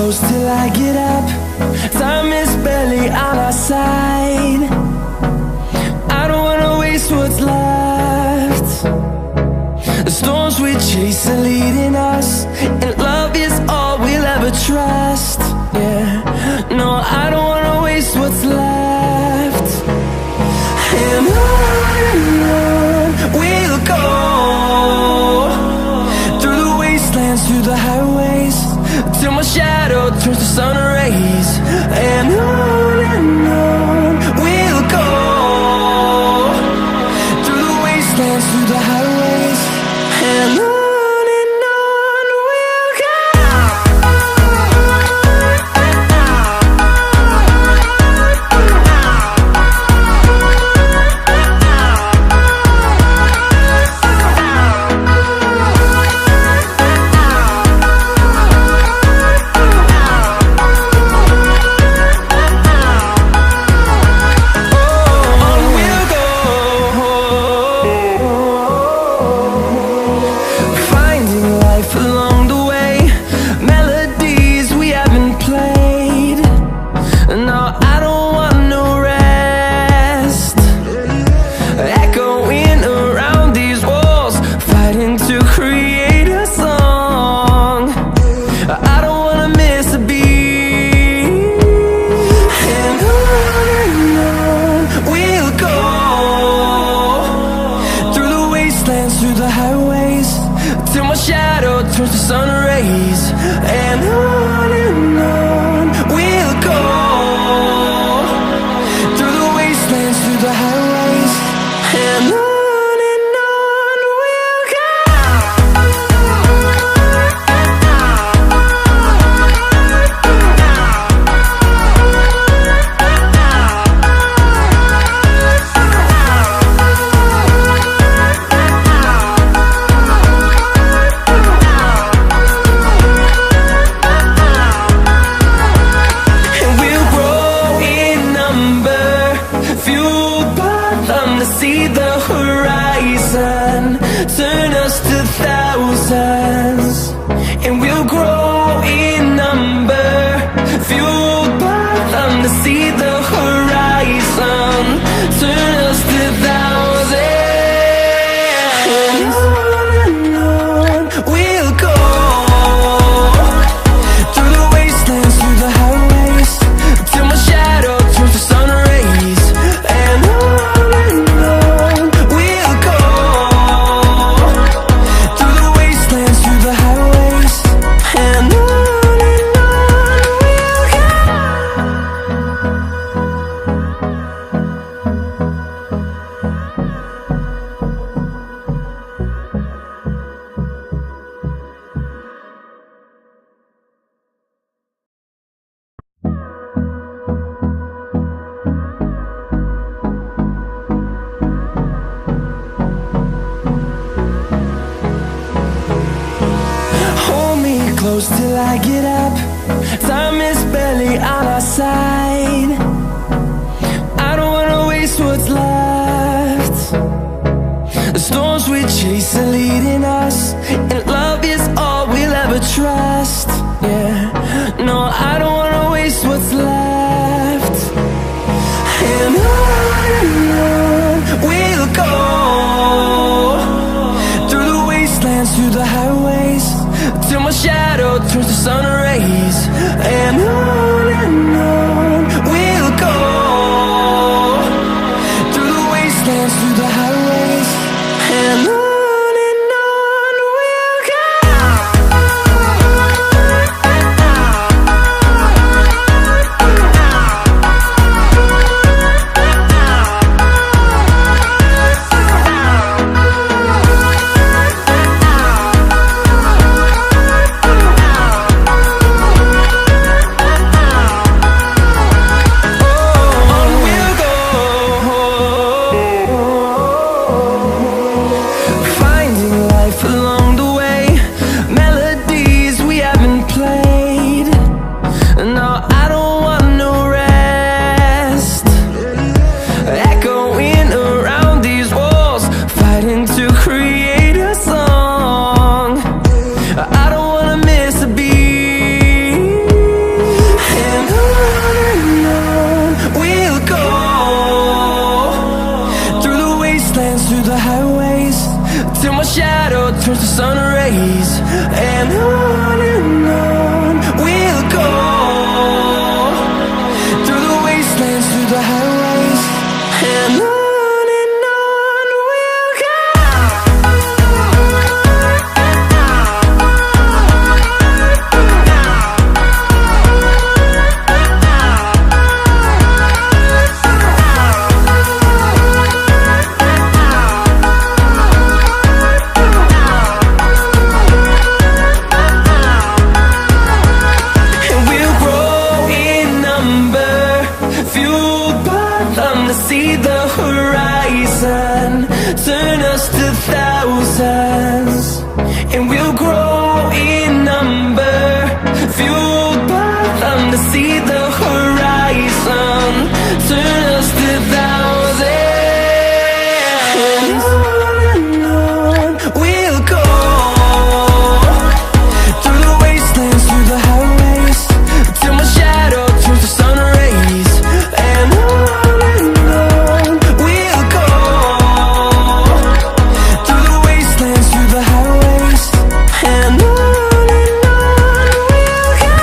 close till I get up. Time is barely on our side. I don't wanna waste what's left. The storms we chase are leading us, and love is all we'll ever trust. Yeah, no, I don't wanna waste what's left. And on we'll go, through the wastelands, through the highways, till my shadow turns to sun rays. And on we'll go, through the wastelands, through the highways, and on. Close till I get up. Time is barely on our side. I don't wanna waste what's left. The storms we chase are leading us, and love is all we'll ever trust. Yeah, no, I don't wanna waste what's left. And on we'll go, through the wastelands, through the highways, till my shadow turns to sun rays. And on we'll go, through the wastelands, through the highways, and on. see the horizon, turn us to thousands, and we'll grow in number, fueled by them. To see the horizon, turn us to thousands, and on we'll go, through the wastelands, through the highways, till my shadow turns to sun rays. And on we'll go, through the wastelands, through the highways, and on we'll go.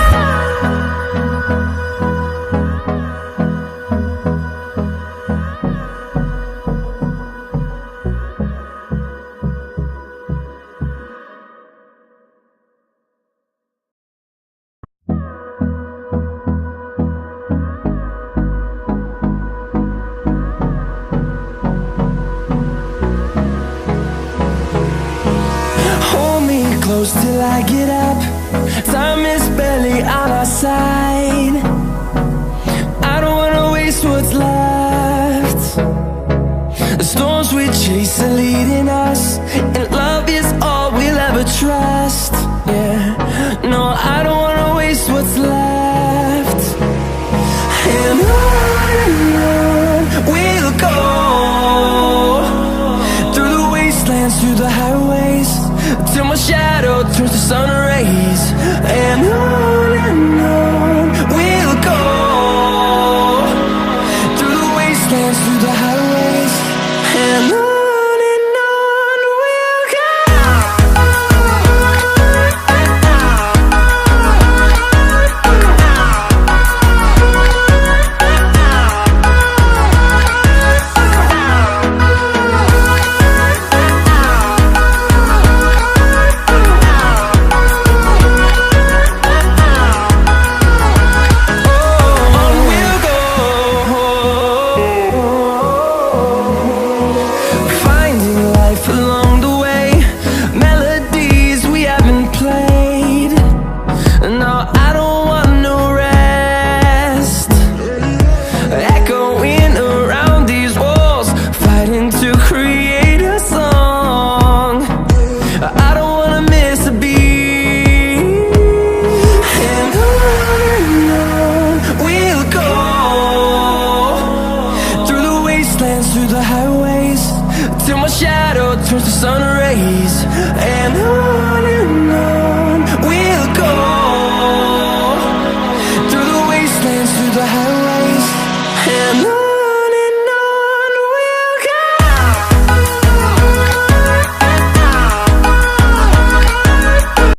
Hold me close till I get up. Time is barely on our side. I don't wanna waste what's left. The storms we chase are leading us, and love is all we'll ever trust. Yeah, no, I don't wanna waste what's left. And on we'll go, through the wastelands, through the highways, till my shadow turns to sun rays. And on we'll go, through the wastelands, through the highways, and on we'll go. Through the highways, till my shadow turns to sun rays. And on we'll go, through the wastelands, through the highways.